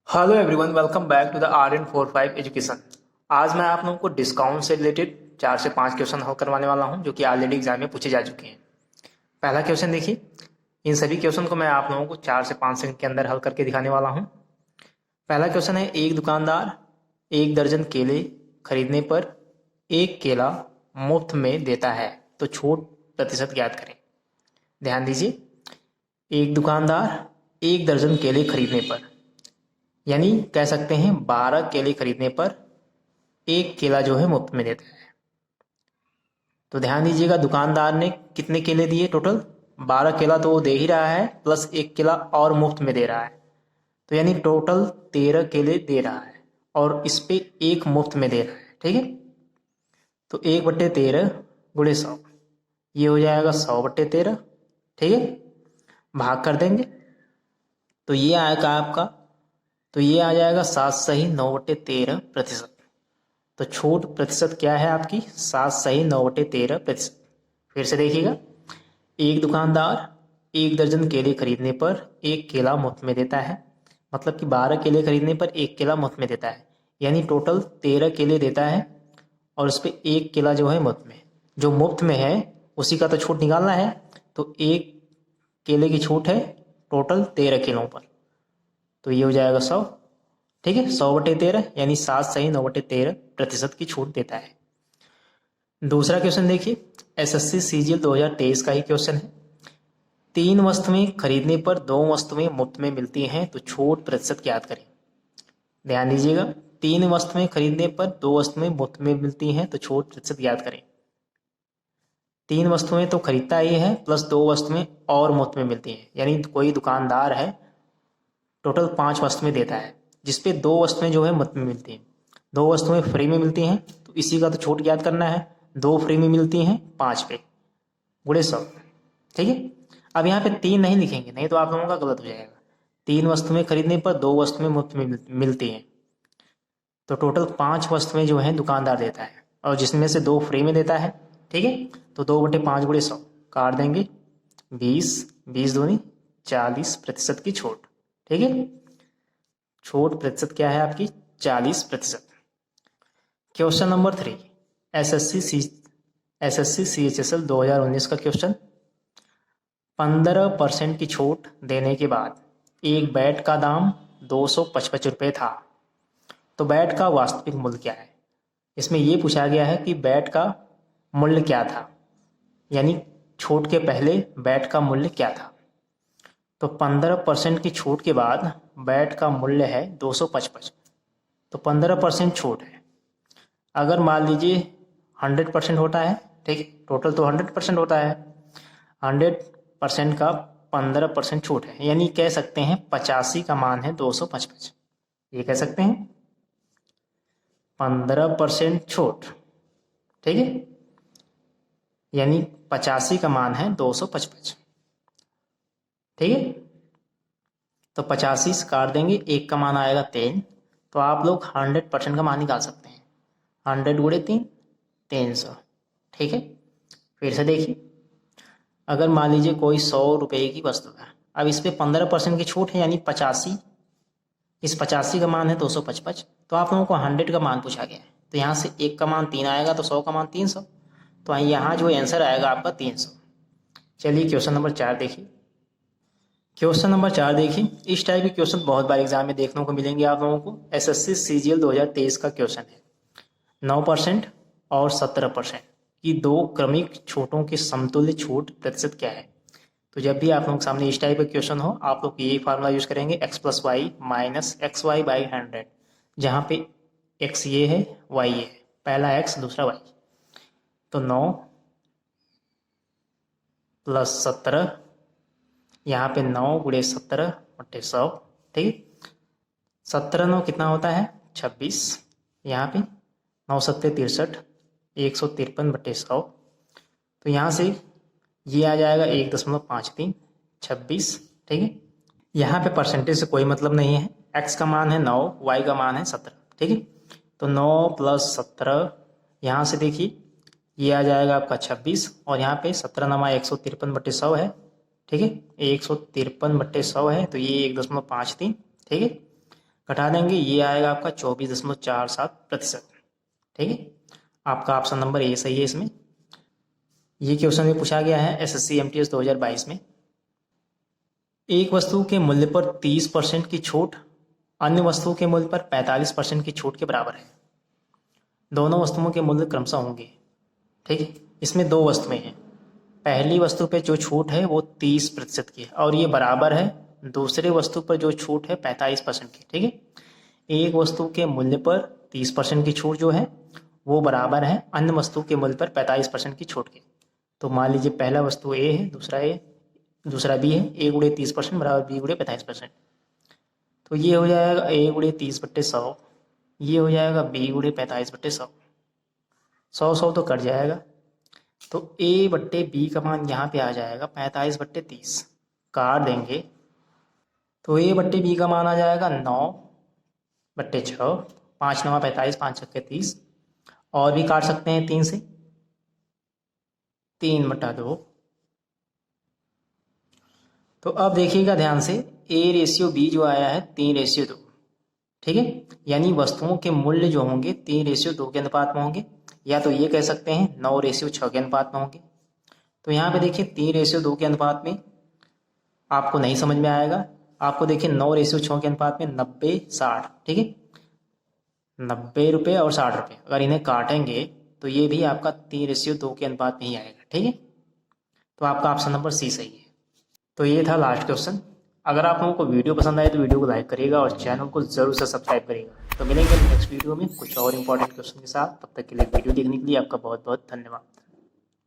Hello everyone, welcome back to the RN45 education. आज मैं आप लोगों को डिस्काउंट से रिलेटेड 4 से 5 क्वेश्चन हल करवाने वाला हूं जो कि ऑलरेडी एग्जाम में पूछे जा चुके हैं। पहला क्वेश्चन देखिए। इन सभी क्वेश्चन को मैं आप लोगों को 4 से 5 सेकंड के अंदर हल करके दिखाने वाला हूं। पहला क्वेश्चन है, एक दुकानदार 1 दर्जन केले खरीदने पर एक केला मुफ्त में देता है तो छूट प्रतिशत ज्ञात करें। ध्यान दीजिए, एक दुकानदार 1 दर्जन केले खरीदने पर, यानी कह सकते हैं 12 केले खरीदने पर एक केला जो है मुफ्त में देता है। तो ध्यान दीजिएगा, दुकानदार ने कितने केले दिए? टोटल 12 केला तो वो दे ही रहा है, प्लस एक केला और मुफ्त में दे रहा है, तो यानी टोटल 13 केले दे रहा है और इस पे एक मुफ्त में दे रहा है। ठीक है, तो 1/13 गुणे 100, ये हो जाएगा 100/13। ठीक है, भाग कर देंगे तो ये आएगा आपका, तो ये आ जाएगा 7 सही 9/13%। तो छूट प्रतिशत क्या है आपकी? 7 सही 9/13%। फिर से देखिएगा, एक दुकानदार 1 दर्जन केले खरीदने पर एक केला मुफ्त में देता है, मतलब कि 12 केले खरीदने पर एक केला मुफ्त में देता है, यानी टोटल 13 केले देता है और उस पर एक केला जो है मुफ्त में, जो मुफ्त में है उसी का तो छूट निकालना है। तो एक केले की छूट है टोटल 13 केलों पर, तो ये हो जाएगा 100। ठीक है, 100/13 यानी 7 सही 9/13% की छूट देता है। दूसरा क्वेश्चन देखिए, SSC CGL 2023 का ही क्वेश्चन है। 3 वस्तुएं खरीदने पर 2 वस्तुएं मुफ्त में मिलती हैं तो छूट प्रतिशत ज्ञात करें। ध्यान दीजिएगा, 3 वस्तुएं खरीदने पर 2 वस्तुएं मुफ्त में मिलती हैं तो छूट प्रतिशत ज्ञात करें। 3 वस्तुएं तो खरीदता ही है, प्लस 2 वस्तुएं और मुफ्त में मिलती हैं, यानी कोई दुकानदार है टोटल 5 वस्तुएं देता है जिसपे 2 वस्तुएं जो है मुफ्त में मिलती हैं, 2 वस्तुएं फ्री में मिलती हैं, तो इसी का तो छूट ज्ञात करना है। 2 फ्री में मिलती हैं 5 पे गुणे 100। ठीक है, अब यहाँ पे 3 नहीं लिखेंगे, नहीं तो आप लोगों का गलत हो जाएगा। 3 वस्तुएं खरीदने पर 2 वस्तुएं मुफ्त में मिलती हैं, तो टोटल 5 वस्तुएं जो है दुकानदार देता है और जिसमें से 2 फ्री में देता है। ठीक है, तो 2/5 गुणे 100 काट देंगे, 20, 20 दूनी 40% की छूट। ठीक है, छूट प्रतिशत क्या है आपकी? 40%। क्वेश्चन नंबर 3, SSC CHSL 2019 का क्वेश्चन। 15% की छूट देने के बाद एक बैट का दाम 255 रुपये था, तो बैट का वास्तविक मूल्य क्या है? इसमें यह पूछा गया है कि बैट का मूल्य क्या था, यानी छूट के पहले बैट का मूल्य क्या था। तो 15% की छूट के बाद बैट का मूल्य है 255, तो 15% छूट है। अगर मान लीजिए 100% होता है, ठीक, टोटल तो 100% होता है, 100% का 15% छूट है, यानी कह सकते हैं 85 का मान है 255। ये कह सकते हैं 15% छूट। ठीक है, यानी 85 का मान है 255। ठीक है, तो 85 से काट देंगे, एक का मान आएगा 3, तो आप लोग 100% का मान निकाल सकते हैं। 100 गुणे 3, 300। ठीक है, फिर से देखिए, अगर मान लीजिए कोई 100 रुपये की वस्तु है, अब इस पर 15% की छूट है, यानी 85, इस 85 का मान है 255, तो आप लोगों को 100 का मान पूछा गया है, तो यहाँ से एक का मान 3 आएगा, तो 100 का मान 300, तो यहाँ जो आंसर आएगा आपका 300। चलिए क्वेश्चन नंबर 4 देखिए। क्वेश्चन नंबर 4 देखिए, इस टाइप के क्वेश्चन बहुत बार एग्जाम में देखने को मिलेंगे आप लोगों को। SSC CGL 2023 का क्वेश्चन है। 9% और 17% की 2 क्रमिक छूटों की समतुल्य छूट प्रतिशत क्या है? तो जब भी आप लोगों के सामने इस टाइप का क्वेश्चन हो, आप लोग यही फार्मूला यूज करेंगे, x+y माइनस XY/100, जहाँ पे x ये है, y ये है, पहला x दूसरा y। तो 9 + 17, यहाँ पे 9 गुणे 17/100। ठीक, 17 9 कितना होता है? 26, यहाँ पे 9 7 63, 153/100, तो यहाँ से ये आ जाएगा 1.53, 26। ठीक है, यहाँ पे परसेंटेज से कोई मतलब नहीं है, x का मान है 9, y का मान है 17। ठीक है, तो 9 + 17, यहाँ से देखिए ये आ जाएगा आपका 26, और यहाँ पे 17 नमा 153/100 है। ठीक है, 153/100 है, तो ये 1.53। ठीक है, घटा देंगे, ये आएगा आपका 24.47%। ठीक है, आपका ऑप्शन नंबर ए सही है इसमें। ये क्वेश्चन भी पूछा गया है SSC MTS 2022 में। एक वस्तु के मूल्य पर 30% की छूट अन्य वस्तुओं के मूल्य पर 45% की छूट के बराबर है। दोनों वस्तुओं के मूल्य क्रमशः होंगे। ठीक है, इसमें दो वस्तुएं हैं। पहली वस्तु पे जो छूट है वो 30% की है और ये बराबर है दूसरे वस्तु पर जो छूट है 45% की। ठीक है, एक वस्तु के मूल्य पर 30% की छूट जो है वो बराबर है अन्य वस्तु के मूल्य पर 45% की छूट के। तो मान लीजिए पहला वस्तु ए है, दूसरा बी है। ए गुणे 30% बराबर बी गुणे 45%। तो ये हो जाएगा ए गुणे 30/100, ये हो जाएगा बी गुणे 45/100। 100 तो कट जाएगा, तो ए बट्टे बी का मान यहाँ पे आ जाएगा 45/30। काट देंगे तो ए बट्टे बी का मान आ जाएगा 9/6। 5 9 45, 5 6 30। और भी काट सकते हैं 3 से, 3/2। तो अब देखिएगा ध्यान से, A/B जो आया है 3/2। ठीक है, यानी वस्तुओं के मूल्य जो होंगे 3/2 के अनुपात में होंगे, या तो ये कह सकते हैं 9/6 के अनुपात में होंगे। तो यहाँ पे देखिए 3/2 के अनुपात में आपको नहीं समझ में आएगा। आपको देखिए 9/6 के अनुपात में 90-60। ठीक है, 90 रुपये और 60 रुपये अगर इन्हें काटेंगे तो ये भी आपका 3/2 के अनुपात में ही आएगा। ठीक है, तो आपका ऑप्शन नंबर सी सही है। तो ये था लास्ट क्वेश्चन। अगर आप लोगों को वीडियो पसंद आए तो वीडियो को लाइक करिएगा और चैनल को जरूर से सब्सक्राइब करिएगा। तो मिलेंगे नेक्स्ट वीडियो में कुछ और इंपॉर्टेंट क्वेश्चन के साथ। तब तक के लिए वीडियो देखने के लिए आपका बहुत बहुत धन्यवाद।